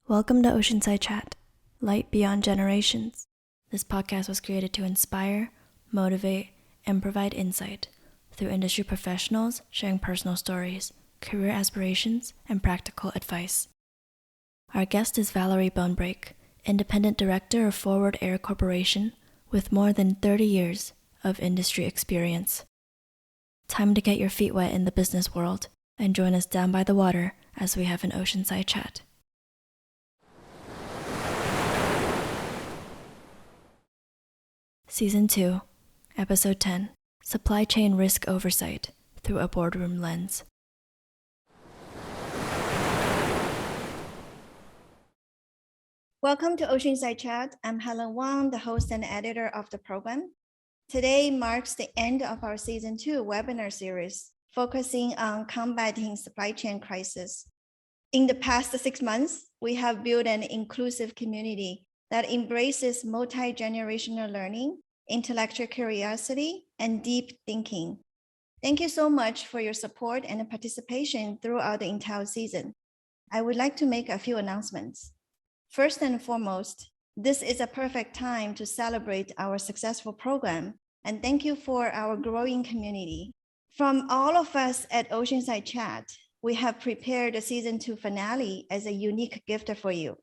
Welcome to Oceanside Chat, Light Beyond Generations. This podcast was created to inspire, motivate, and provide insight through industry professionals sharing personal stories, career aspirations, and practical advice. Our guest is Valerie Bonebrake, Independent Director of Forward Air Corporation with more than 30 years of industry experience. Time to get your feet wet in the business world and join us down by the water as we have an Oceanside Chat. Season 2, Episode 10, Supply Chain Risk Oversight Through a Boardroom Lens. Welcome to Oceanside Chat. I'm Helen Wang, the host and editor of the program. Today marks the end of our Season 2 webinar series, focusing on combating supply chain crisis. In the past 6 months, we have built an inclusive community that embraces multi-generational learning, intellectual curiosity, and deep thinking. Thank you so much for your support and participation throughout the entire season. I would like to make a few announcements. First and foremost, this is a perfect time to celebrate our successful program, and thank you for our growing community. From all of us at Oceanside Chat, we have prepared the Season 2 finale as a unique gift for you.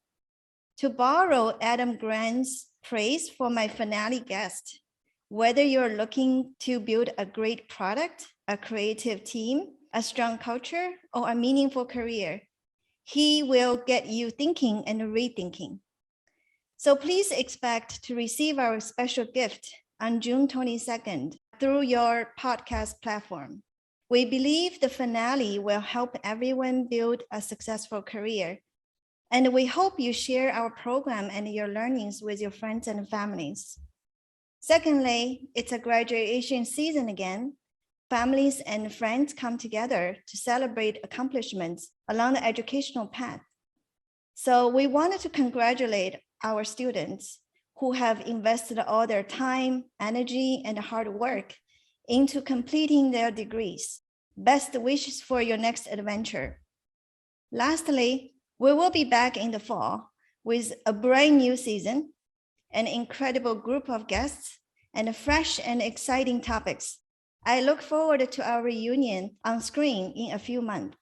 To borrow Adam Grant's praise for my finale guest, whether you're looking to build a great product, a creative team, a strong culture, or a meaningful career, he will get you thinking and rethinking. So please expect to receive our special gift on June 22nd through your podcast platform. We believe the finale will help everyone build a successful career. And we hope you share our program and your learnings with your friends and families. Secondly, it's a graduation season again. Families and friends come together to celebrate accomplishments along the educational path. So we wanted to congratulate our students who have invested all their time, energy, and hard work into completing their degrees. Best wishes for your next adventure. Lastly, we will be back in the fall with a brand new season, an incredible group of guests, and fresh and exciting topics. I look forward to our reunion on screen in a few months.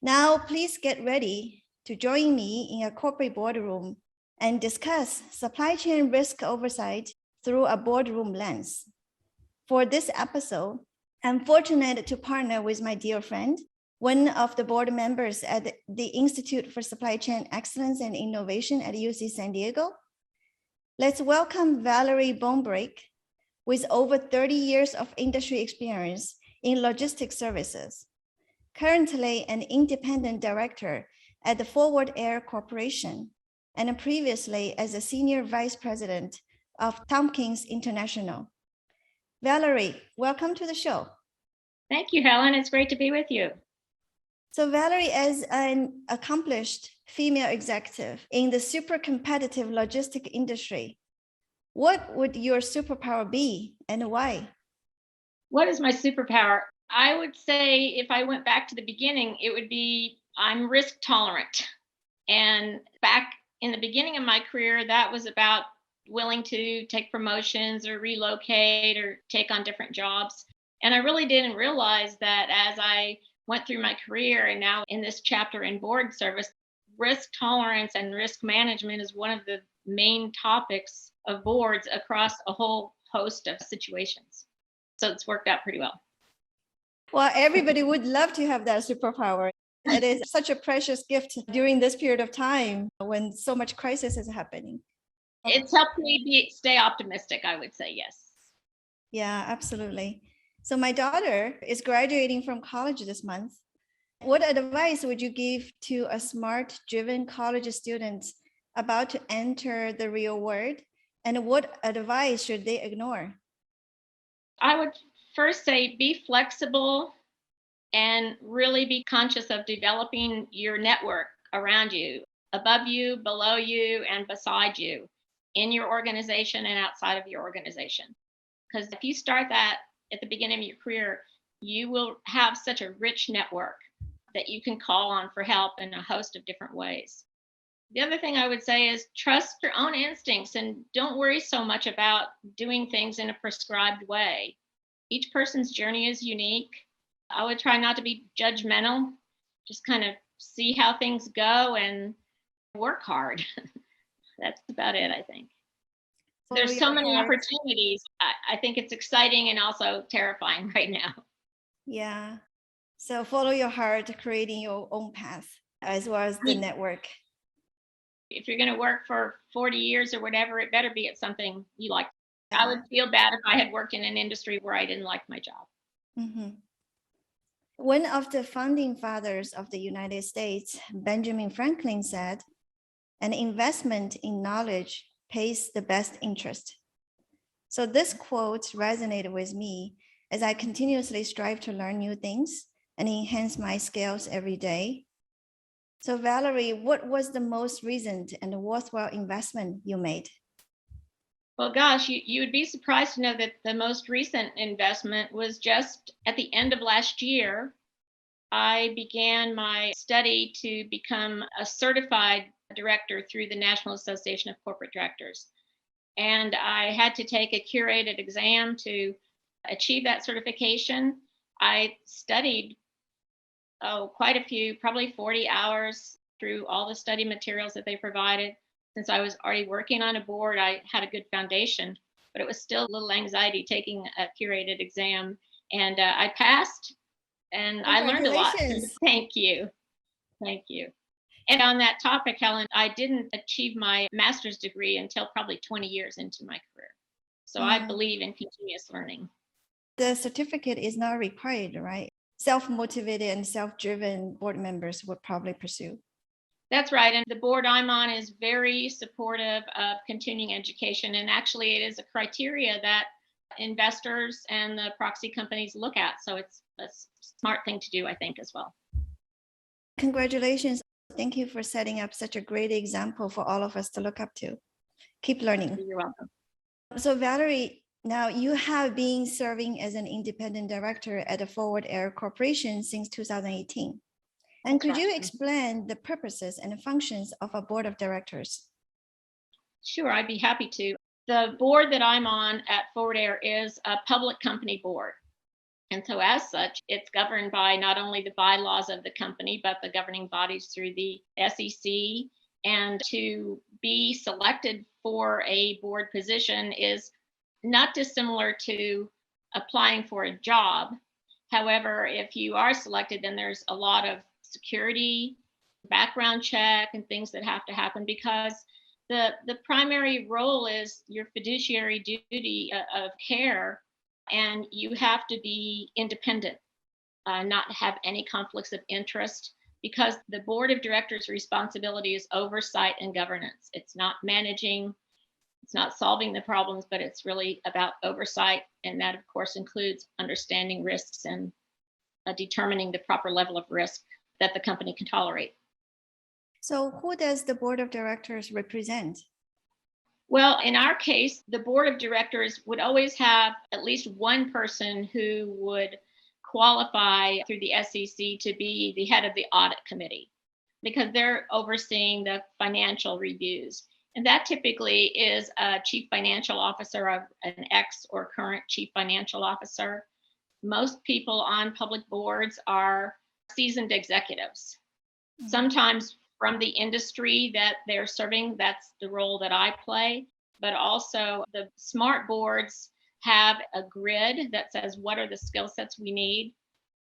Now, please get ready to join me in a corporate boardroom and discuss supply chain risk oversight through a boardroom lens. For this episode, I'm fortunate to partner with my dear friend, one of the board members at the Institute for Supply Chain Excellence and Innovation at UC San Diego. Let's welcome Valerie Bonebrake, with over 30 years of industry experience in logistics services, currently an independent director at the Forward Air Corporation, and previously as a senior vice president of Tompkins International. Valerie, welcome to the show. Thank you, Helen. It's great to be with you. So Valerie, as an accomplished female executive in the super competitive logistic industry, what would your superpower be and why? What is my superpower? I would say if I went back to the beginning, it would be I'm risk tolerant. And back in the beginning of my career, that was about willing to take promotions or relocate or take on different jobs. And I really didn't realize that as I went through my career and now in this chapter in board service, risk tolerance and risk management is one of the main topics of boards across a whole host of situations. So it's worked out pretty well. Well, everybody would love to have that superpower. It is such a precious gift during this period of time when so much crisis is happening. It's helped me stay optimistic, I would say, yes. Yeah, absolutely. So my daughter is graduating from college this month. What advice would you give to a smart, driven college student about to enter the real world? And what advice should they ignore? I would first say be flexible and really be conscious of developing your network around you, above you, below you, and beside you in your organization and outside of your organization. Because if you start that at the beginning of your career, you will have such a rich network that you can call on for help in a host of different ways. The other thing I would say is trust your own instincts and don't worry so much about doing things in a prescribed way. Each person's journey is unique. I would try not to be judgmental, just kind of see how things go and work hard. That's about it, I think. Follow There's so your many heart. opportunities. I think it's exciting and also terrifying right now. Yeah. So follow your heart, creating your own path as well as the network. If you're going to work for 40 years or whatever, it better be at something you like. I Yeah. would feel bad if I had worked in an industry where I didn't like my job. Mhm. One of the founding fathers of the United States, Benjamin Franklin, said, "An investment in knowledge pays the best interest." So this quote resonated with me as I continuously strive to learn new things and enhance my skills every day. So Valerie, what was the most recent and worthwhile investment you made? Well, gosh, you would be surprised to know that the most recent investment was just at the end of last year. I began my study to become a certified director through the National Association of Corporate Directors. And I had to take a curated exam to achieve that certification. I studied quite a few, probably 40 hours through all the study materials that they provided. Since I was already working on a board, I had a good foundation, but it was still a little anxiety taking a curated exam. And I passed and I learned a lot. Congratulations. Thank you. Thank you. And on that topic, Helen, I didn't achieve my master's degree until probably 20 years into my career. So I believe in continuous learning. The certificate is not required, right? Self-motivated and self-driven board members would probably pursue. That's right. And the board I'm on is very supportive of continuing education. And actually, it is a criteria that investors and the proxy companies look at. So it's a smart thing to do, I think, as well. Congratulations. Thank you for setting up such a great example for all of us to look up to. Keep learning. You're welcome. So Valerie, now you have been serving as an independent director at the Forward Air Corporation since 2018. And That's could right. you explain the purposes and functions of a board of directors? Sure, I'd be happy to. The board that I'm on at Forward Air is a public company board. And so, as such, it's governed by not only the bylaws of the company, but the governing bodies through the SEC. And to be selected for a board position is not dissimilar to applying for a job. However, if you are selected, then there's a lot of security, background check, and things that have to happen because the primary role is your fiduciary duty of care, and you have to be independent, not have any conflicts of interest, because the board of directors' responsibility is oversight and governance. It's not managing, it's not solving the problems, but it's really about oversight. And that, of course, includes understanding risks and determining the proper level of risk that the company can tolerate. So who does the board of directors represent? Well, in our case, the board of directors would always have at least one person who would qualify through the SEC to be the head of the audit committee because they're overseeing the financial reviews. And that typically is a chief financial officer of an ex or current chief financial officer. Most people on public boards are seasoned executives. Sometimes from the industry that they're serving, that's the role that I play. But also, the smart boards have a grid that says what are the skill sets we need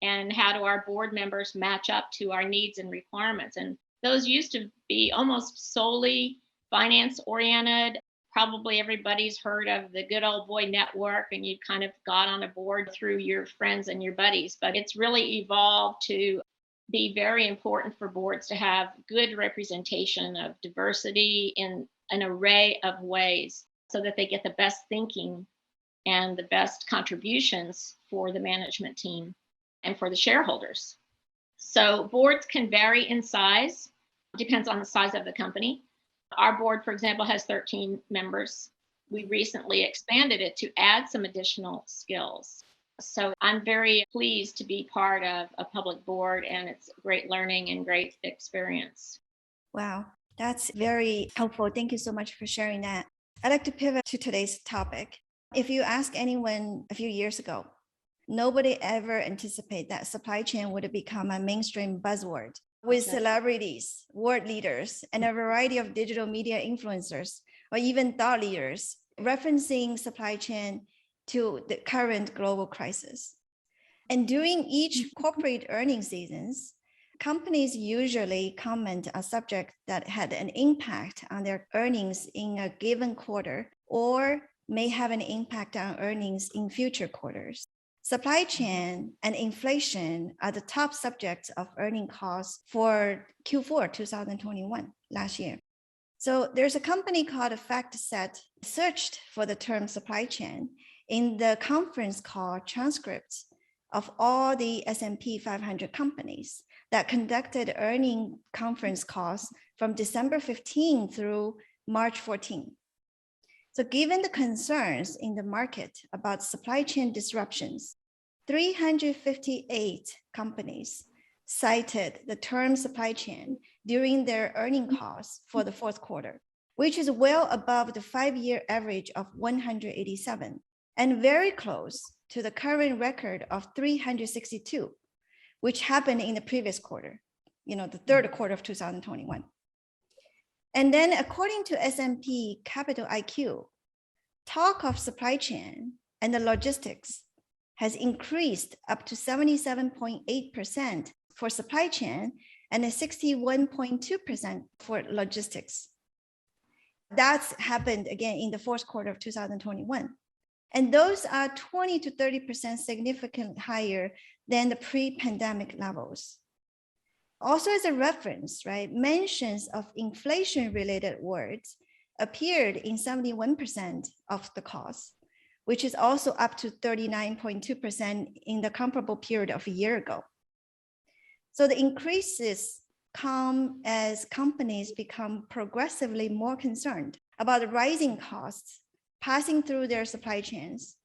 and how do our board members match up to our needs and requirements. And those used to be almost solely finance oriented. Probably everybody's heard of the good old boy network, and you kind of got on a board through your friends and your buddies. But it's really evolved to be very important for boards to have good representation of diversity in an array of ways so that they get the best thinking and the best contributions for the management team and for the shareholders. So boards can vary in size, depends on the size of the company. Our board, for example, has 13 members. We recently expanded it to add some additional skills. So I'm very pleased to be part of a public board, and it's great learning and great experience. Wow. That's very helpful. Thank you so much for sharing that. I'd like to pivot to today's topic. If you ask anyone a few years ago, nobody ever anticipated that supply chain would become a mainstream buzzword with celebrities, world leaders, and a variety of digital media influencers, or even thought leaders referencing supply chain to the current global crisis. And during each corporate earnings seasons, companies usually comment on subjects that had an impact on their earnings in a given quarter or may have an impact on earnings in future quarters. Supply chain and inflation are the top subjects of earning costs for Q4 2021 last year. So there's a company called FactSet searched for the term supply chain in the conference call transcripts of all the S&P 500 companies that conducted earning conference calls from December 15 through March 14. So given the concerns in the market about supply chain disruptions, 358 companies cited the term supply chain during their earning calls for the fourth quarter, which is well above the 5-year average of 187 and very close to the current record of 362, which happened in the previous quarter, the third quarter of 2021. And then according to S&P Capital IQ, talk of supply chain and the logistics has increased up to 77.8% for supply chain and 61.2% for logistics. That's happened again in the fourth quarter of 2021. And those are 20 to 30% significantly higher than the pre-pandemic levels. Also as a reference, right, mentions of inflation-related words appeared in 71% of the costs, which is also up to 39.2% in the comparable period of a year ago. So the increases come as companies become progressively more concerned about the rising costs passing through their supply chains.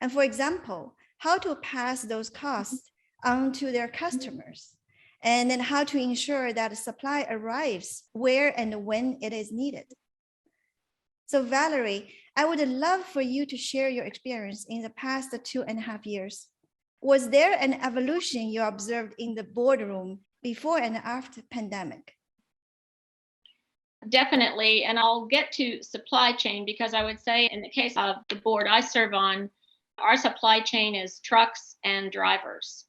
And for example, how to pass those costs on to their customers, and then how to ensure that the supply arrives where and when it is needed. So Valerie, I would love for you to share your experience in the past 2.5 years. Was there an evolution you observed in the boardroom before and after pandemic? Definitely. And I'll get to supply chain because I would say in the case of the board I serve on, our supply chain is trucks and drivers.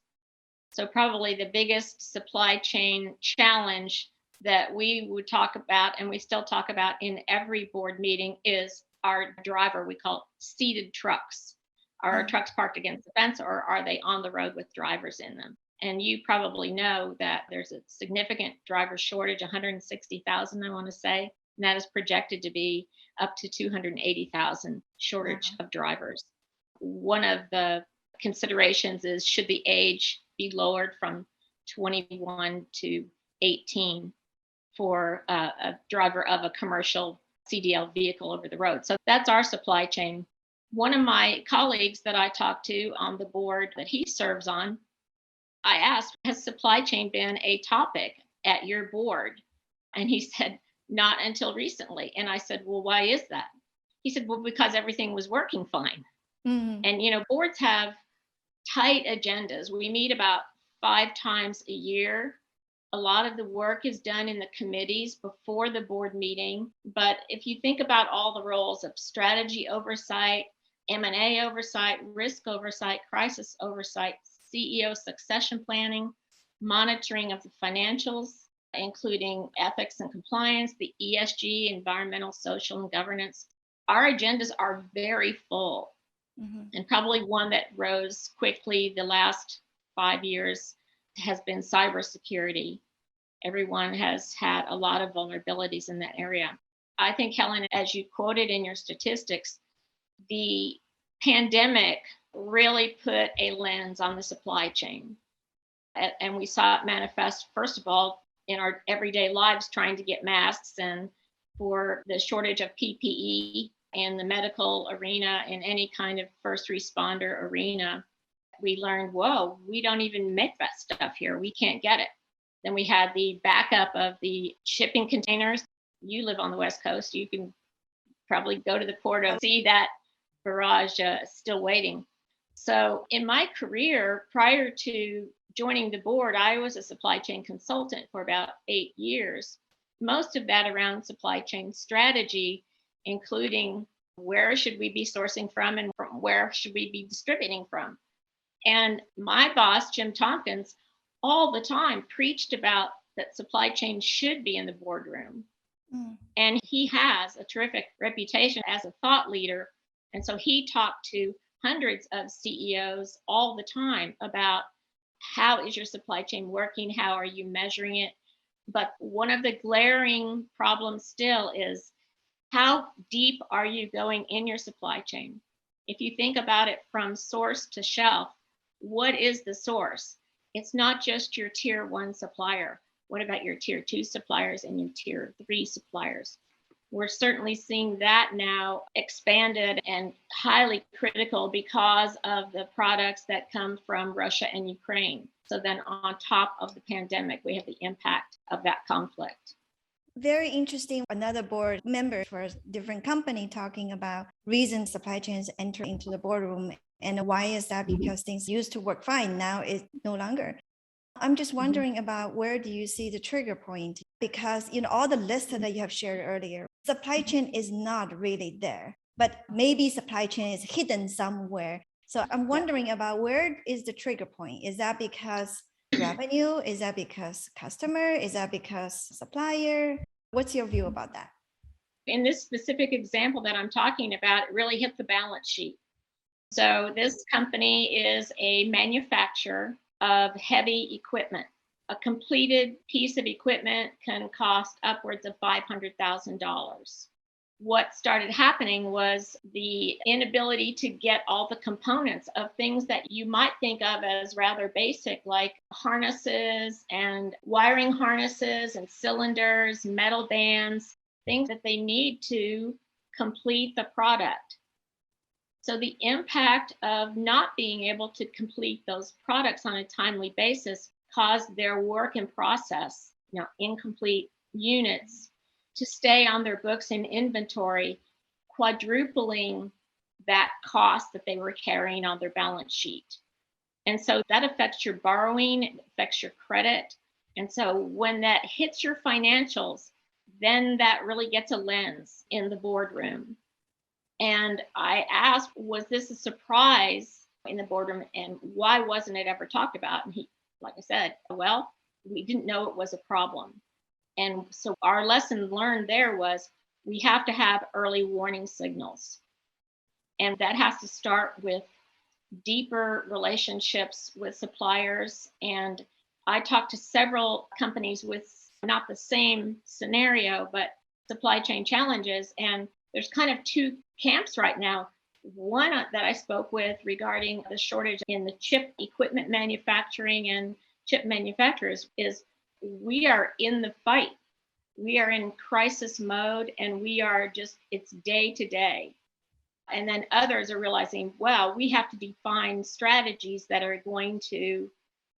So probably the biggest supply chain challenge that we would talk about, and we still talk about in every board meeting, is our driver. We call it seated trucks. Are our trucks parked against the fence, or are they on the road with drivers in them? And you probably know that there's a significant driver shortage, 160,000, I want to say, and that is projected to be up to 280,000 shortage of drivers. One of the considerations is, should the age be lowered from 21 to 18 for a driver of a commercial CDL vehicle over the road? So that's our supply chain. One of my colleagues that I talked to on the board that he serves on, I asked, has supply chain been a topic at your board? And he said, not until recently. And I said, well, why is that? He said, well, because everything was working fine. Mm-hmm. And, boards have tight agendas. We meet about 5 times a year. A lot of the work is done in the committees before the board meeting. But if you think about all the roles of strategy oversight, M&A oversight, risk oversight, crisis oversight, CEO succession planning, monitoring of the financials, including ethics and compliance, the ESG, environmental, social, and governance, our agendas are very full. Mm-hmm. And probably one that rose quickly the last 5 years has been cybersecurity. Everyone has had a lot of vulnerabilities in that area. I think, Helen, as you quoted in your statistics, the pandemic really put a lens on the supply chain. And we saw it manifest, first of all, in our everyday lives, trying to get masks, and for the shortage of PPE in the medical arena, in any kind of first responder arena. We learned, whoa, we don't even make that stuff here. We can't get it. Then we had the backup of the shipping containers. you live on the West Coast, you can probably go to the port and see that barrage still waiting. So in my career, prior to joining the board, I was a supply chain consultant for about 8 years, most of that around supply chain strategy, including where should we be sourcing from and from where should we be distributing from. And my boss, Jim Tompkins, all the time preached about that supply chain should be in the boardroom. And he has a terrific reputation as a thought leader. And so he talked to hundreds of CEOs all the time about how is your supply chain working? How are you measuring it? But one of the glaring problems still is how deep are you going in your supply chain? If you think about it from source to shelf, what is the source? It's not just your tier 1 supplier. What about your tier 2 suppliers and your tier 3 suppliers? We're certainly seeing that now expanded and highly critical because of the products that come from Russia and Ukraine. So then on top of the pandemic, we have the impact of that conflict. Very interesting. Another board member for a different company talking about reasons supply chains enter into the boardroom. And why is that? Because things used to work fine. Now it's no longer. I'm just wondering about where do you see the trigger point? Because, all the lists that you have shared earlier, supply chain is not really there, but maybe supply chain is hidden somewhere. So I'm wondering about where is the trigger point? Is that because revenue? Is that because customer? Is that because supplier? What's your view about that? In this specific example that I'm talking about, it really hit the balance sheet. So this company is a manufacturer of heavy equipment. A completed piece of equipment can cost upwards of $500,000. What started happening was the inability to get all the components of things that you might think of as rather basic, like harnesses and wiring harnesses and cylinders, metal bands, things that they need to complete the product. So the impact of not being able to complete those products on a timely basis caused their work in process, incomplete units, to stay on their books in inventory, quadrupling that cost that they were carrying on their balance sheet. And so that affects your borrowing, it affects your credit. And so when that hits your financials, then that really gets a lens in the boardroom. And I asked, was this a surprise in the boardroom and why wasn't it ever talked about? And he, like I said, well, we didn't know it was a problem. And so our lesson learned there was we have to have early warning signals. And that has to start with deeper relationships with suppliers. And I talked to several companies with not the same scenario, but supply chain challenges. And there's kind of two camps right now. One that I spoke with regarding the shortage in the chip equipment manufacturing and chip manufacturers is we are in the fight. We are in crisis mode and we are just, it's day to day. And then others are realizing, wow, we have to define strategies that are going to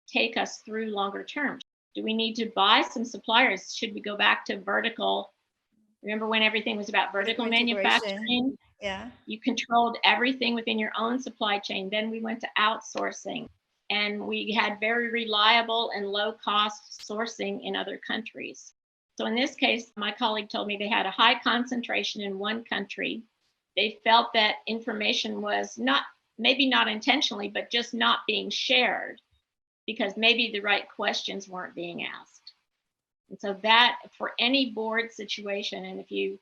take us through longer term. Do we need to buy some suppliers? Should we go back to vertical? Remember when everything was about vertical manufacturing? Yeah. You controlled everything within your own supply chain. Then we went to outsourcing and we had very reliable and low cost sourcing in other countries. So in this case, my colleague told me they had a high concentration in one country. They felt that information was maybe not intentionally, but just not being shared because maybe the right questions weren't being asked. And so that for any board situation, and if you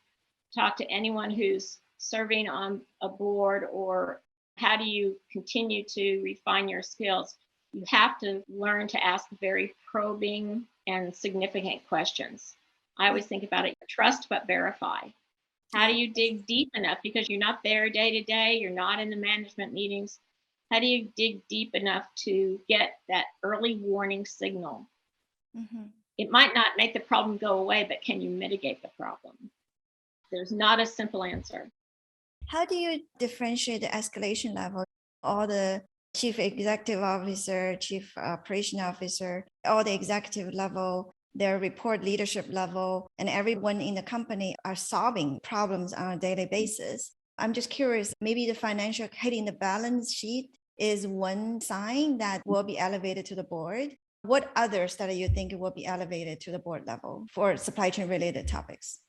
talk to anyone who's serving on a board or how do you continue to refine your skills, you have to learn to ask very probing and significant questions. I always think about it, trust but verify. How do you dig deep enough? Because you're not there day to day, you're not in the management meetings. How do you dig deep enough to get that early warning signal? Mm-hmm. It might not make the problem go away, but can you mitigate the problem? There's not a simple answer. How do you differentiate the escalation level? All the chief executive officer, chief operation officer, all the executive level their report leadership level, and everyone in the company are solving problems on a daily basis. I'm just curious, maybe the financial hitting the balance sheet is one sign that will be elevated to the board. What others that you think will be elevated to the board level for supply chain related topics?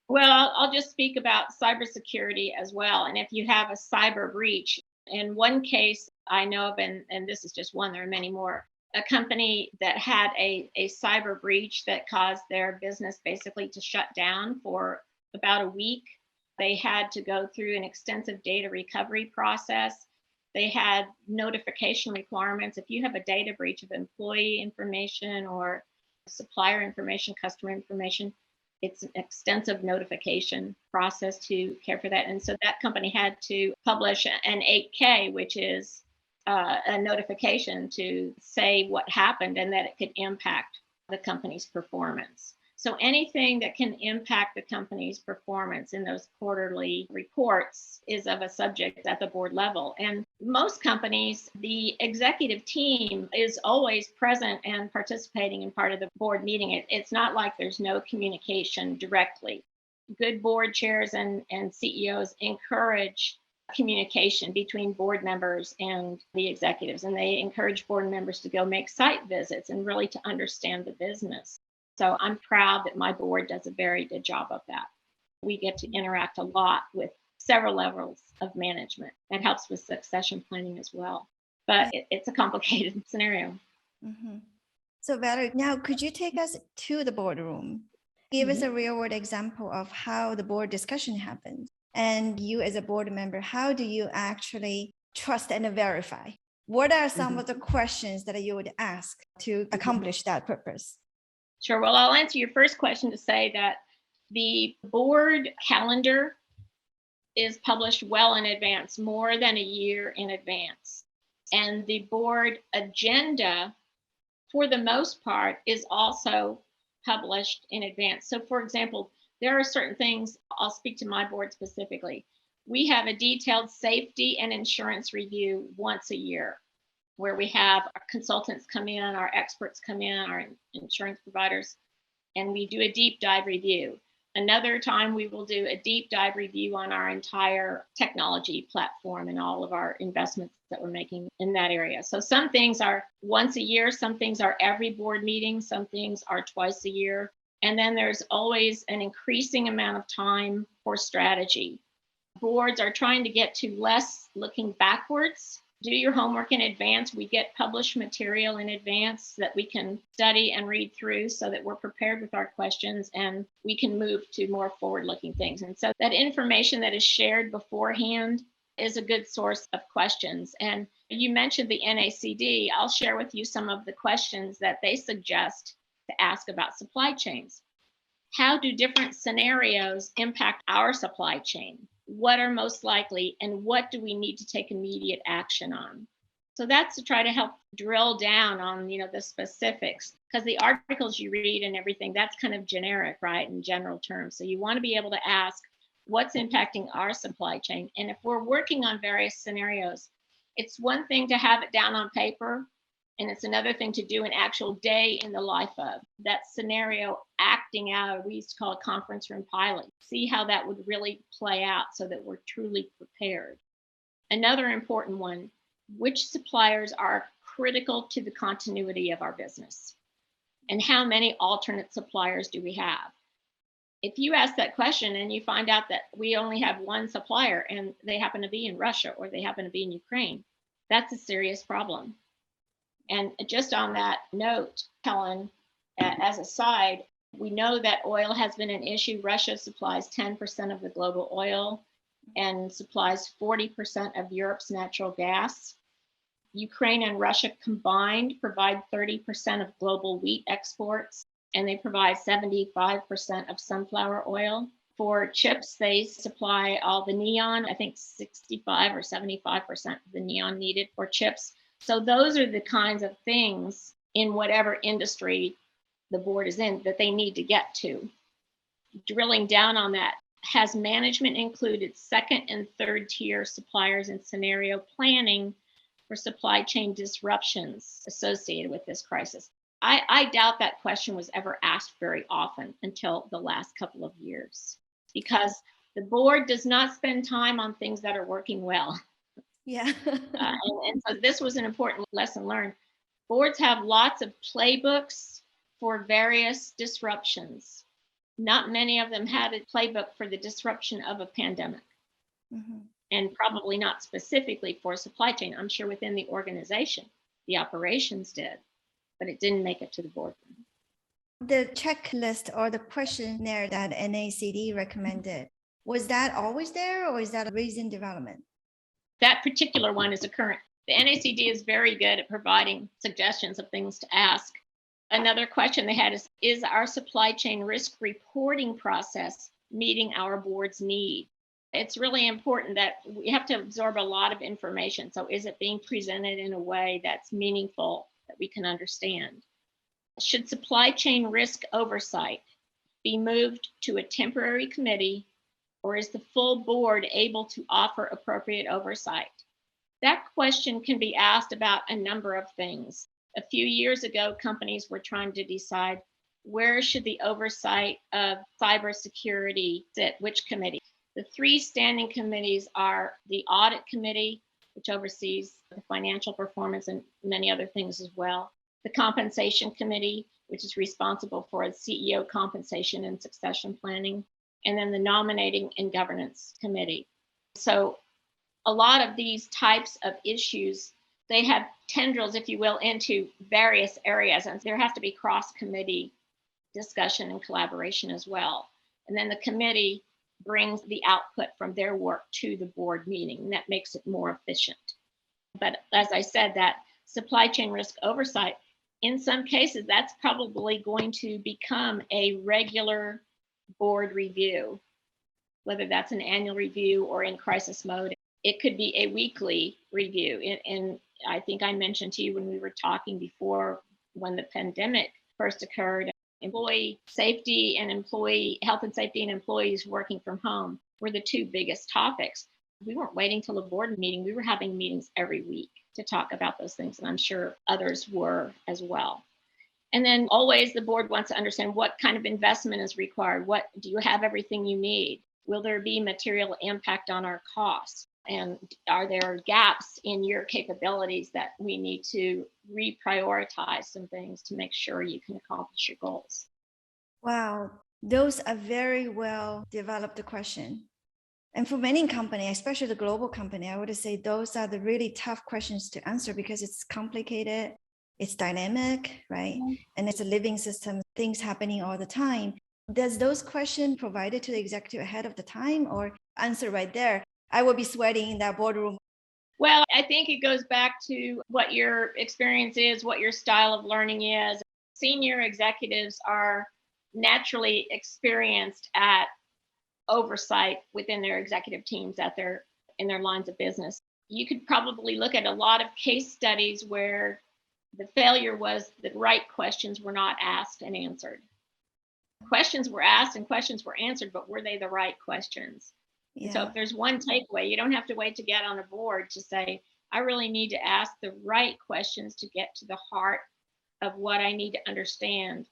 Well, I'll just speak about cybersecurity as well. And if you have a cyber breach, in one case I know of, and this is just one, there are many more, a company that had a cyber breach that caused their business basically to shut down for about a week. They had to go through an extensive data recovery process. They had notification requirements. If you have a data breach of employee information or supplier information, customer information, it's an extensive notification process to care for that. And so that company had to publish an 8K, which is a notification to say what happened and that it could impact the company's performance. So anything that can impact the company's performance in those quarterly reports is of a subject at the board level. And most companies, the executive team is always present and participating in part of the board meeting. It's not like there's no communication directly. Good board chairs and CEOs encourage communication between board members and the executives, and they encourage board members to go make site visits and really to understand the business. So I'm proud that my board does a very good job of that. We get to interact a lot with several levels of management. It helps with succession planning as well. But it's a complicated scenario. Mm-hmm. So Valerie, now could you take us to the boardroom? Give us a real world example of how the board discussion happens. And you as a board member, how do you actually trust and verify? What are some of the questions that you would ask to accomplish that purpose? Sure. Well, I'll answer your first question to say that the board calendar is published well in advance, more than a year in advance. And the board agenda, for the most part, is also published in advance. So, for example, there are certain things, I'll speak to my board specifically. We have a detailed safety and insurance review once a year, where we have our consultants come in, our experts come in, our insurance providers, and we do a deep dive review. Another time we will do a deep dive review on our entire technology platform and all of our investments that we're making in that area. So some things are once a year, some things are every board meeting, some things are twice a year. And then there's always an increasing amount of time for strategy. Boards are trying to get to less looking backwards. Do your homework in advance. We get published material in advance that we can study and read through so that we're prepared with our questions and we can move to more forward-looking things. And so that information that is shared beforehand is a good source of questions. And you mentioned the NACD. I'll share with you some of the questions that they suggest to ask about supply chains. How do different scenarios impact our supply chain? What are most likely, and what do we need to take immediate action on? So that's to try to help drill down on, the specifics, because the articles you read and everything, that's kind of generic, right, in general terms. So you want to be able to ask what's impacting our supply chain. And if we're working on various scenarios, it's one thing to have it down on paper, and it's another thing to do an actual day in the life of that scenario, acting out. We used to call it conference room pilot. See how that would really play out so that we're truly prepared. Another important one, which suppliers are critical to the continuity of our business? And how many alternate suppliers do we have? If you ask that question and you find out that we only have one supplier and they happen to be in Russia or they happen to be in Ukraine, that's a serious problem. And just on that note, Helen, as a side, we know that oil has been an issue. Russia supplies 10% of the global oil and supplies 40% of Europe's natural gas. Ukraine and Russia combined provide 30% of global wheat exports, and they provide 75% of sunflower oil. For chips, they supply all the neon, I think 65 or 75% of the neon needed for chips. So those are the kinds of things in whatever industry the board is in that they need to get to. Drilling down on that, has management included second and third tier suppliers in scenario planning for supply chain disruptions associated with this crisis? I doubt that question was ever asked very often until the last couple of years, because the board does not spend time on things that are working well. Yeah. And so this was an important lesson learned. Boards have lots of playbooks for various disruptions. Not many of them had a playbook for the disruption of a pandemic, Mhm. and probably not specifically for supply chain. I'm sure within the organization, the operations did, but it didn't make it to the boardroom. The checklist or the questionnaire that NACD recommended, was that always there or is that a recent development? That particular one is a current. The NACD is very good at providing suggestions of things to ask. Another question they had is our supply chain risk reporting process meeting our board's need? It's really important that we have to absorb a lot of information. So is it being presented in a way that's meaningful, that we can understand? Should supply chain risk oversight be moved to a temporary committee, or is the full board able to offer appropriate oversight? That question can be asked about a number of things. A few years ago, companies were trying to decide where should the oversight of cybersecurity sit, which committee. The three standing committees are the audit committee, which oversees the financial performance and many other things as well. The compensation committee, which is responsible for CEO compensation and succession planning, and then the nominating and governance committee. So a lot of these types of issues, they have tendrils, if you will, into various areas, and there has to be cross-committee discussion and collaboration as well. And then the committee brings the output from their work to the board meeting, and that makes it more efficient. But as I said, that supply chain risk oversight, in some cases, that's probably going to become a regular board review, whether that's an annual review or in crisis mode. It could be a weekly review. And I think I mentioned to you when we were talking before, when the pandemic first occurred, employee safety and employee health and safety and employees working from home were the two biggest topics. We weren't waiting till a board meeting. We were having meetings every week to talk about those things. And I'm sure others were as well. And then always the board wants to understand what kind of investment is required. What do you have everything you need? Will there be material impact on our costs? And are there gaps in your capabilities that we need to reprioritize some things to make sure you can accomplish your goals? Wow, those are very well developed questions. And for many companies, especially the global company, I would say those are the really tough questions to answer because it's complicated, it's dynamic, right? And it's a living system, things happening all the time. Does those questions provided to the executive ahead of the time or answer right there? I will be sweating in that boardroom. Well, I think it goes back to what your experience is, what your style of learning is. Senior executives are naturally experienced at oversight within their executive teams in their lines of business. You could probably look at a lot of case studies where the failure was that right questions were not asked and answered. Questions were asked and questions were answered, but were they the right questions? Yeah. So if there's one takeaway, you don't have to wait to get on a board to say, I really need to ask the right questions to get to the heart of what I need to understand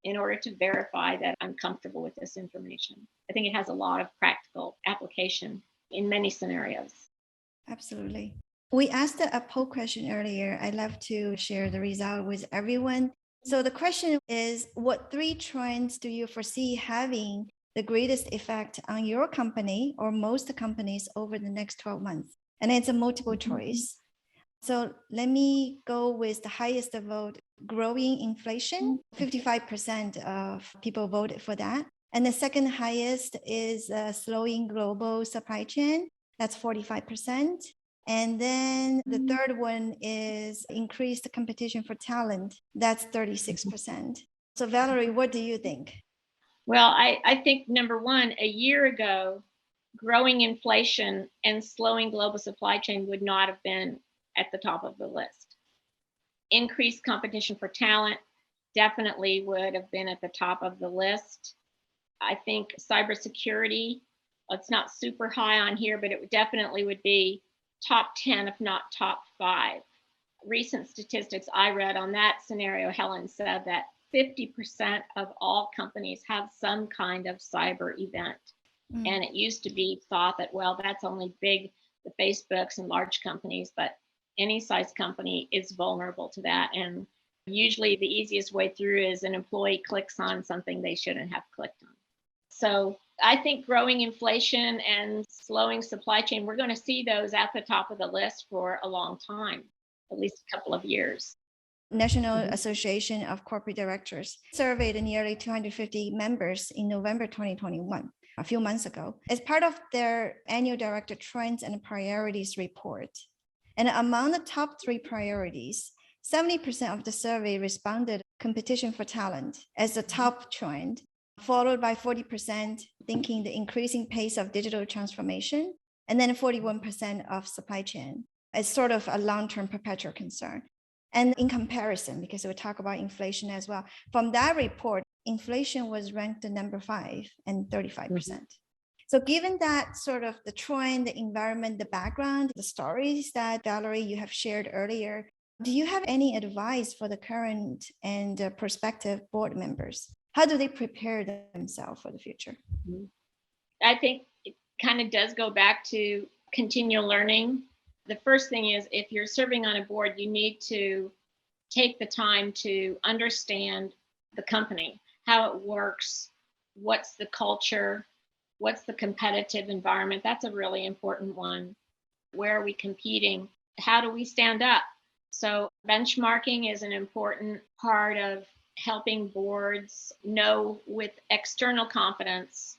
in order to verify that I'm comfortable with this information. I think it has a lot of practical application in many scenarios. Absolutely. We asked a poll question earlier. I'd love to share the result with everyone. So the question is, what three trends do you foresee having the greatest effect on your company or most companies over the next 12 months? And it's a multiple choice. So let me go with the highest vote, growing inflation. 55% of people voted for that. And the second highest is slowing global supply chain. That's 45%. And then the third one is increased competition for talent. That's 36%. So Valerie, what do you think? Well, I think number one, a year ago, growing inflation and slowing global supply chain would not have been at the top of the list. Increased competition for talent definitely would have been at the top of the list. I think cybersecurity, it's not super high on here, but it definitely would be top 10, if not top 5 recent statistics I read on that scenario, Helen said that 50% of all companies have some kind of cyber event. Mm. And it used to be thought that, well, that's only big, the Facebooks and large companies, but any size company is vulnerable to that. And usually the easiest way through is an employee clicks on something they shouldn't have clicked on. So I think growing inflation and slowing supply chain, we're going to see those at the top of the list for a long time, at least a couple of years. National Association of Corporate Directors surveyed nearly 250 members in November 2021, a few months ago, as part of their annual Director Trends and Priorities report. And among the top 3 priorities, 70% of the survey responded competition for talent as the top trend, followed by 40% thinking the increasing pace of digital transformation, and then 41% of supply chain as sort of a long-term perpetual concern. And in comparison, because we'll talk about inflation as well, from that report, inflation was ranked number 5 and 35%. So given that sort of the trend, the environment, the background, the stories that Valerie, you have shared earlier, do you have any advice for the current and prospective board members? How do they prepare themselves for the future? I think it kind of does go back to continual learning. The first thing is, if you're serving on a board, you need to take the time to understand the company, how it works, what's the culture, what's the competitive environment. That's a really important one. Where are we competing? How do we stand up? So benchmarking is an important part of helping boards know with external confidence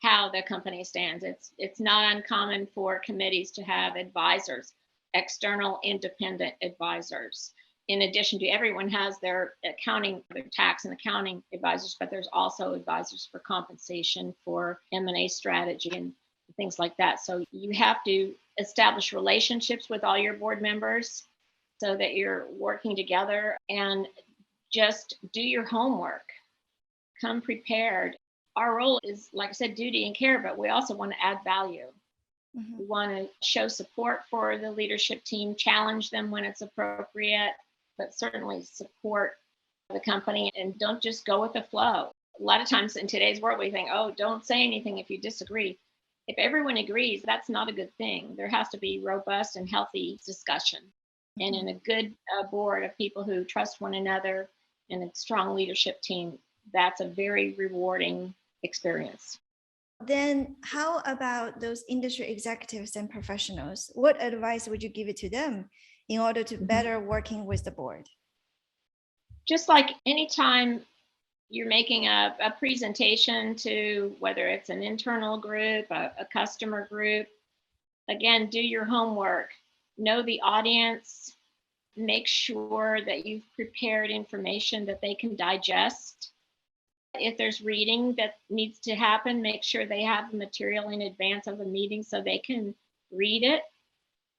how the company stands. It's not uncommon for committees to have advisors, external independent advisors. In addition to, everyone has their accounting, their tax and accounting advisors, but there's also advisors for compensation, for M&A strategy and things like that. So you have to establish relationships with all your board members so that you're working together, and just do your homework. Come prepared. Our role is, like I said, duty and care, but we also want to add value. We want to show support for the leadership team, challenge them when it's appropriate, but certainly support the company, and don't just go with the flow. A lot of times in today's world, we think, oh, don't say anything if you disagree. If everyone agrees, that's not a good thing. There has to be robust and healthy discussion. And in a good board of people who trust one another and a strong leadership team, that's a very rewarding experience. Then how about those industry executives and professionals? What advice would you give it to them in order to better working with the board? Just like anytime you're making a presentation to, whether it's an internal group, a customer group, again, do your homework, know the audience, make sure that you've prepared information that they can digest. If there's reading that needs to happen, make sure they have the material in advance of the meeting so they can read it,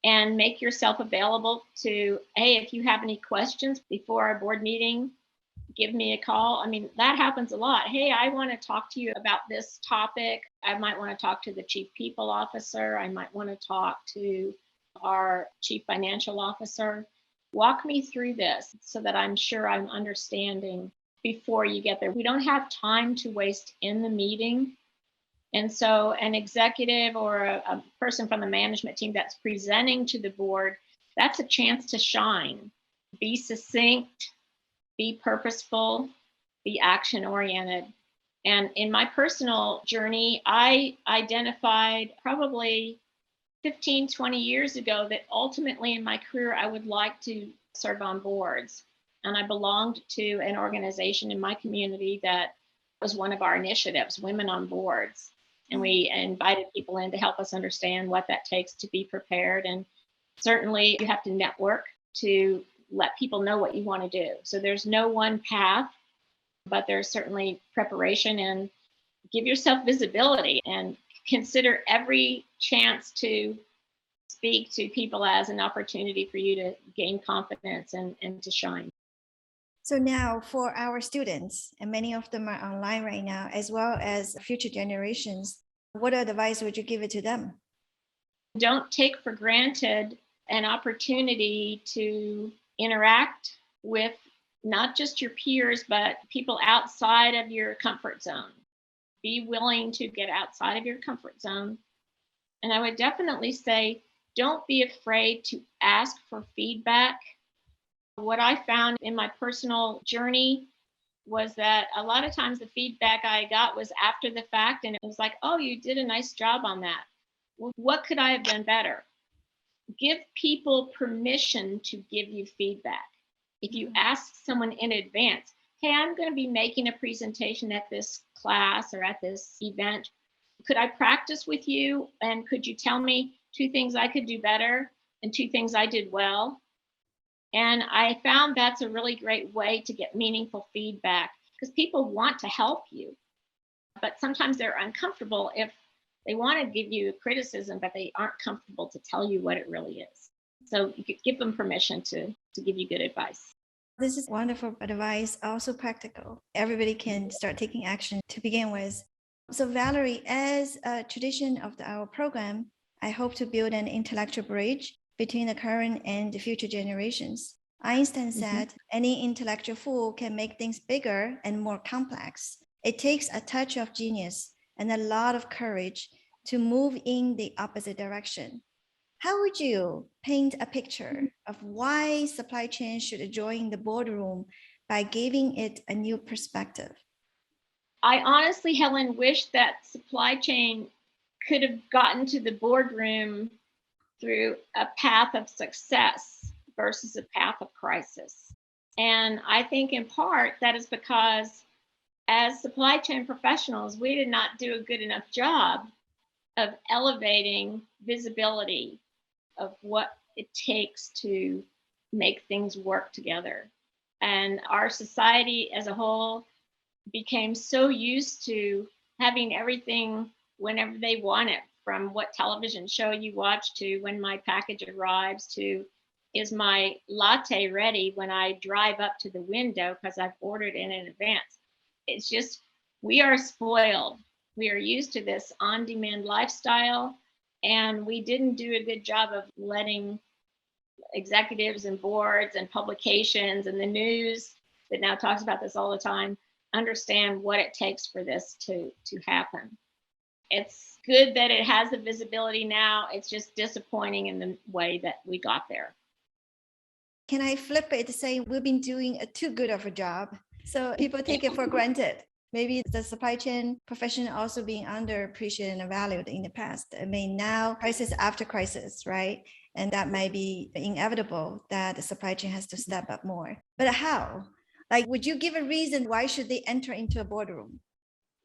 and make yourself available to, hey, if you have any questions before our board meeting, give me a call. I mean, that happens a lot. Hey, I want to talk to you about this topic. I might want to talk to the chief people officer. I might want to talk to our chief financial officer. Walk me through this so that I'm sure I'm understanding before you get there. We don't have time to waste in the meeting. And so an executive or a person from the management team that's presenting to the board, that's a chance to shine. Be succinct, be purposeful, be action oriented. And in my personal journey, I identified probably 15, 20 years ago that ultimately in my career, I would like to serve on boards. And I belonged to an organization in my community that was one of our initiatives, Women on Boards. And we invited people in to help us understand what that takes to be prepared. And certainly you have to network to let people know what you want to do. So there's no one path, but there's certainly preparation, and give yourself visibility and consider every chance to speak to people as an opportunity for you to gain confidence and to shine. So now for our students, and many of them are online right now, as well as future generations, what advice would you give it to them? Don't take for granted an opportunity to interact with not just your peers, but people outside of your comfort zone. Be willing to get outside of your comfort zone. And I would definitely say, don't be afraid to ask for feedback. What I found in my personal journey was that a lot of times the feedback I got was after the fact, and it was like, oh, you did a nice job on that. Well, what could I have done better? Give people permission to give you feedback. If you ask someone in advance, hey, I'm going to be making a presentation at this class or at this event. Could I practice with you? And could you tell me 2 things I could do better and 2 things I did well? And I found that's a really great way to get meaningful feedback, because people want to help you, but sometimes they're uncomfortable if they want to give you criticism, but they aren't comfortable to tell you what it really is. So you could give them permission to give you good advice. This is wonderful advice, also practical. Everybody can start taking action to begin with. So Valerie, as a tradition of our program, I hope to build an intellectual bridge between the current and the future generations. Einstein said, any intellectual fool can make things bigger and more complex. It takes a touch of genius and a lot of courage to move in the opposite direction. How would you paint a picture of why supply chain should join the boardroom by giving it a new perspective? I honestly, Helen, wish that supply chain could have gotten to the boardroom through a path of success versus a path of crisis. And I think in part that is because as supply chain professionals, we did not do a good enough job of elevating visibility of what it takes to make things work together. And our society as a whole became so used to having everything whenever they want it, from what television show you watch to when my package arrives to is my latte ready when I drive up to the window because I've ordered in advance. It's just, we are spoiled. We are used to this on-demand lifestyle, and we didn't do a good job of letting executives and boards and publications and the news that now talks about this all the time understand what it takes for this to happen. It's good that it has the visibility now. It's just disappointing in the way that we got there. Can I flip it to say we've been doing a too good of a job? So people take it for granted. Maybe the supply chain profession also being underappreciated and valued in the past. I mean, now crisis after crisis, right? And that might be inevitable that the supply chain has to step up more. But how? Like, would you give a reason why should they enter into a boardroom?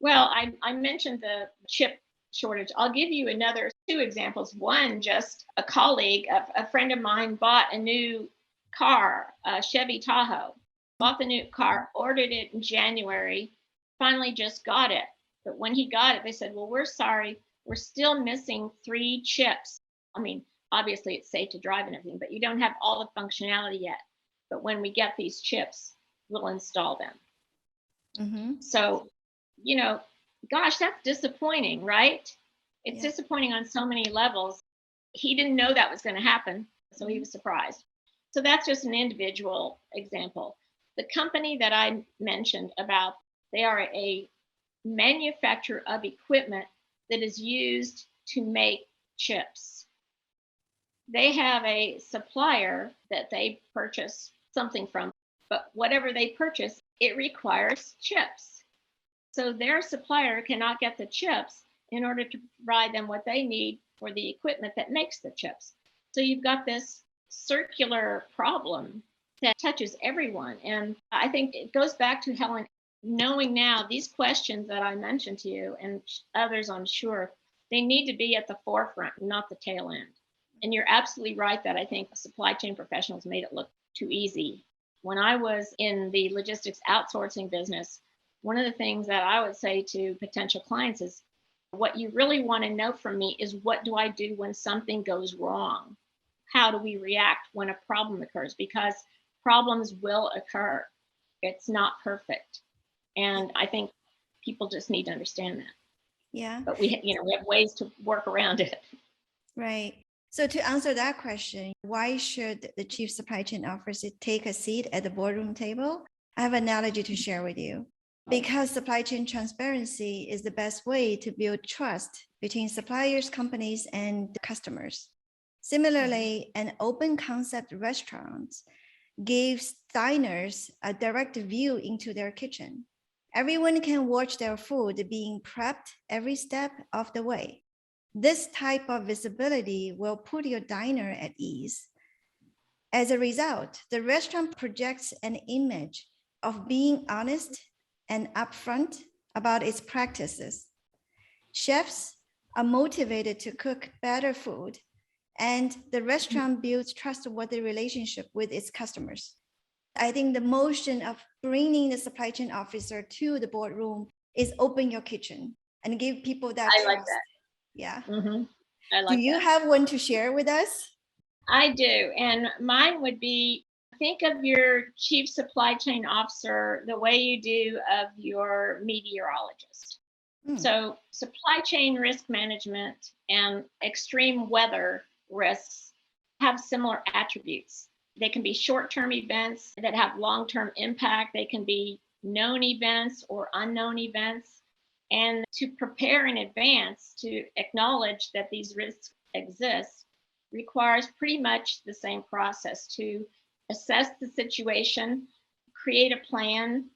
Well, I mentioned the chip shortage. I'll give you another 2 examples. One, just a colleague, a friend of mine bought a new car, a Chevy Tahoe, bought the new car, ordered it in January, finally just got it. But when he got it, they said, well, we're sorry, we're still missing 3 chips. I mean, obviously it's safe to drive and everything, but you don't have all the functionality yet. But when we get these chips, we'll install them. So, gosh, that's disappointing, right? It's disappointing on so many levels. He didn't know that was going to happen, so he was surprised. So that's just an individual example. The company that I mentioned about, they are a manufacturer of equipment that is used to make chips. They have a supplier that they purchase something from, but whatever they purchase, it requires chips. So their supplier cannot get the chips in order to provide them what they need for the equipment that makes the chips. So you've got this circular problem that touches everyone. And I think it goes back to Helen, knowing now these questions that I mentioned to you and others, I'm sure, they need to be at the forefront, not the tail end. And you're absolutely right that I think supply chain professionals made it look too easy. When I was in the logistics outsourcing business, one of the things that I would say to potential clients is, what you really want to know from me is, what do I do when something goes wrong? How do we react when a problem occurs? Because problems will occur. It's not perfect. And I think people just need to understand that. Yeah. But we have ways to work around it. Right. So to answer that question, why should the chief supply chain officer take a seat at the boardroom table? I have an analogy to share with you. Because supply chain transparency is the best way to build trust between suppliers, companies, and customers. Similarly, an open concept restaurant gives diners a direct view into their kitchen. Everyone can watch their food being prepped every step of the way. This type of visibility will put your diner at ease. As a result, the restaurant projects an image of being honest and upfront about its practices. Chefs are motivated to cook better food, and the restaurant builds trustworthy relationship with its customers. I think the motion of bringing the supply chain officer to the boardroom is open your kitchen and give people that I trust. like that. Yeah. I like Do you that. have one to share with us? I do. And mine would be, think of your chief supply chain officer the way you do of your meteorologist. So supply chain risk management and extreme weather risks have similar attributes. They can be short-term events that have long-term impact. They can be known events or unknown events. And to prepare in advance to acknowledge that these risks exist requires pretty much the same process: to assess the situation, create a plan,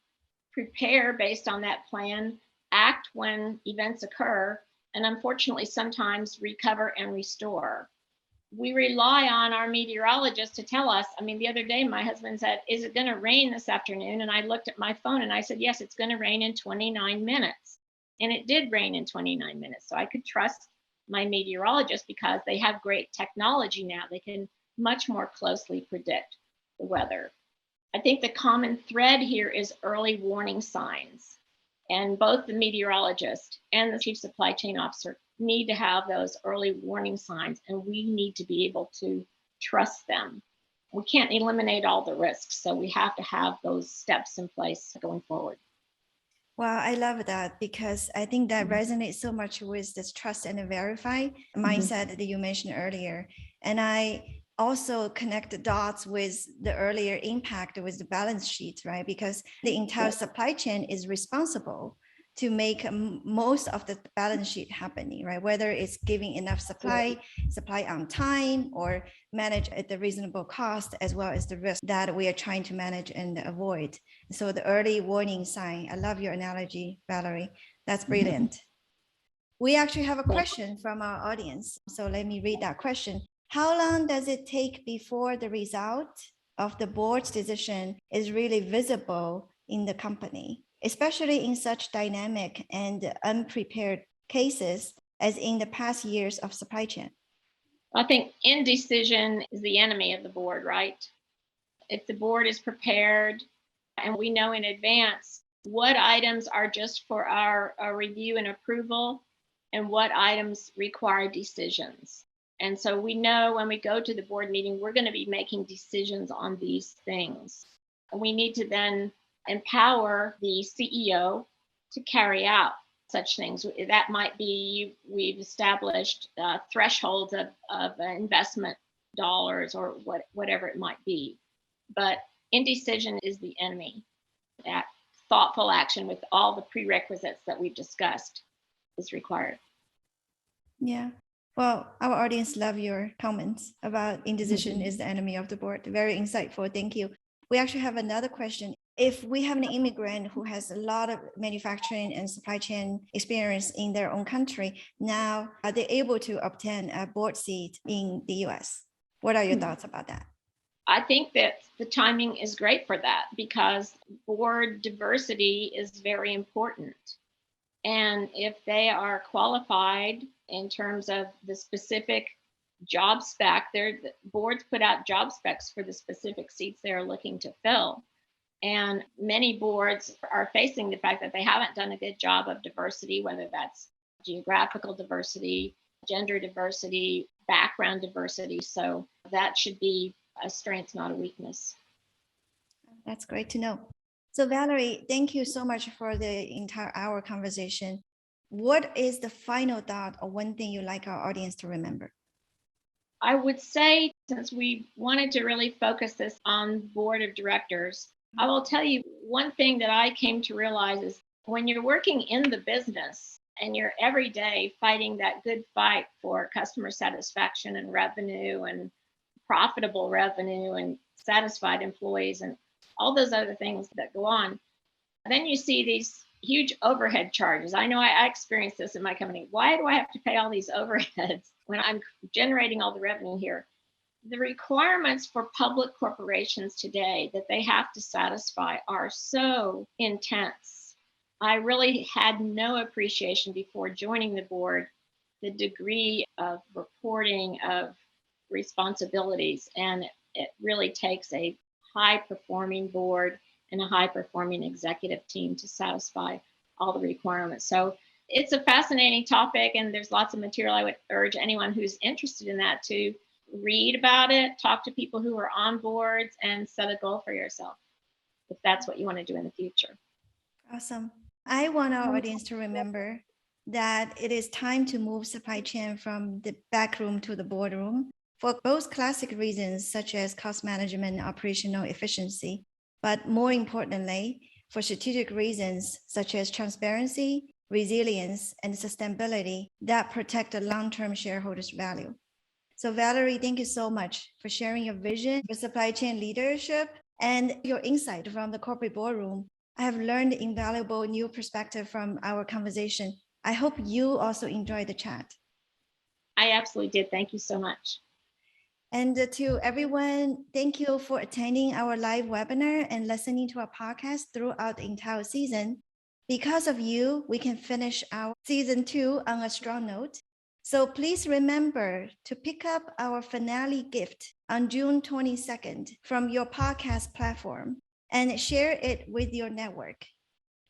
prepare based on that plan, act when events occur, and unfortunately sometimes recover and restore. We rely on our meteorologist to tell us. I mean, the other day my husband said, "Is it going to rain this afternoon?" And I looked at my phone and I said, "Yes, it's going to rain in 29 minutes." And it did rain in 29 minutes. So I could trust my meteorologist because they have great technology now. They can much more closely predict the weather. I think the common thread here is early warning signs. And both the meteorologist and the chief supply chain officer need to have those early warning signs, and we need to be able to trust them. We can't eliminate all the risks, so we have to have those steps in place going forward. Wow, I love that because I think that resonates so much with this trust and verify mindset that you mentioned earlier. And I also connect the dots with the earlier impact with the balance sheet, right? Because the entire supply chain is responsible to make most of the balance sheet happening, right? Whether it's giving enough supply on time, or manage at the reasonable cost, as well as the risk that we are trying to manage and avoid. So the early warning sign, I love your analogy, Valerie. That's brilliant. We actually have a question from our audience. So let me read that question. How long does it take before the result of the board's decision is really visible in the company, especially in such dynamic and unprepared cases as in the past years of supply chain? I think indecision is the enemy of the board, right? If the board is prepared and we know in advance what items are just for our review and approval and what items require decisions. And so we know when we go to the board meeting, we're going to be making decisions on these things. And we need to then empower the CEO to carry out such things. That might be, we've established thresholds of investment dollars or whatever it might be. But indecision is the enemy. That thoughtful action with all the prerequisites that we've discussed is required. Yeah. Well, our audience love your comments about indecision is the enemy of the board. Very insightful. Thank you. We actually have another question. If we have an immigrant who has a lot of manufacturing and supply chain experience in their own country, now are they able to obtain a board seat in the US? What are your thoughts about that? I think that the timing is great for that because board diversity is very important. And if they are qualified in terms of the specific job spec, the boards put out job specs for the specific seats they're looking to fill. And many boards are facing the fact that they haven't done a good job of diversity, whether that's geographical diversity, gender diversity, background diversity. So that should be a strength, not a weakness. That's great to know. So Valerie, thank you so much for the entire hour conversation. What is the final thought or one thing you'd like our audience to remember? I would say, since we wanted to really focus this on board of directors, I will tell you one thing that I came to realize is when you're working in the business and you're every day fighting that good fight for customer satisfaction and revenue and profitable revenue and satisfied employees and all those other things that go on, then you see these huge overhead charges. I know I experienced this in my company. Why do I have to pay all these overheads when I'm generating all the revenue here? The requirements for public corporations today that they have to satisfy are so intense. I really had no appreciation before joining the board, the degree of reporting, of responsibilities, and it really takes a high performing board and a high performing executive team to satisfy all the requirements. So it's a fascinating topic, and there's lots of material. I would urge anyone who's interested in that to read about it, talk to people who are on boards, and set a goal for yourself if that's what you want to do in the future. Awesome. I want our audience to remember that it is time to move supply chain from the back room to the boardroom for both classic reasons such as cost management and operational efficiency, but more importantly, for strategic reasons such as transparency, resilience, and sustainability that protect the long-term shareholders' value. So Valerie, thank you so much for sharing your vision for supply chain leadership and your insight from the corporate boardroom. I have learned invaluable new perspective from our conversation. I hope you also enjoyed the chat. I absolutely did. Thank you so much. And to everyone, thank you for attending our live webinar and listening to our podcast throughout the entire season. Because of you, we can finish our season 2 on a strong note. So please remember to pick up our finale gift on June 22nd from your podcast platform and share it with your network.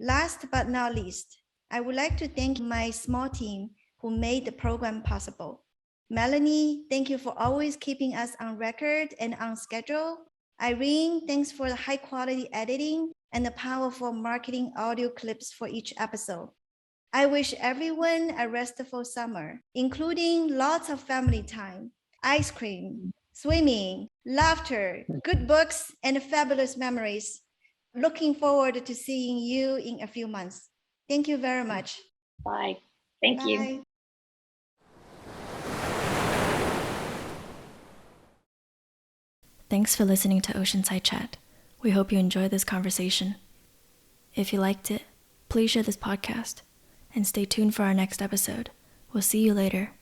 Last but not least, I would like to thank my small team who made the program possible. Melanie, thank you for always keeping us on record and on schedule. Irene, thanks for the high quality editing and the powerful marketing audio clips for each episode. I wish everyone a restful summer, including lots of family time, ice cream, swimming, laughter, good books, and fabulous memories. Looking forward to seeing you in a few months. Thank you very much. Bye. Thank you. Thanks for listening to Oceanside Chat. We hope you enjoyed this conversation. If you liked it, please share this podcast and stay tuned for our next episode. We'll see you later.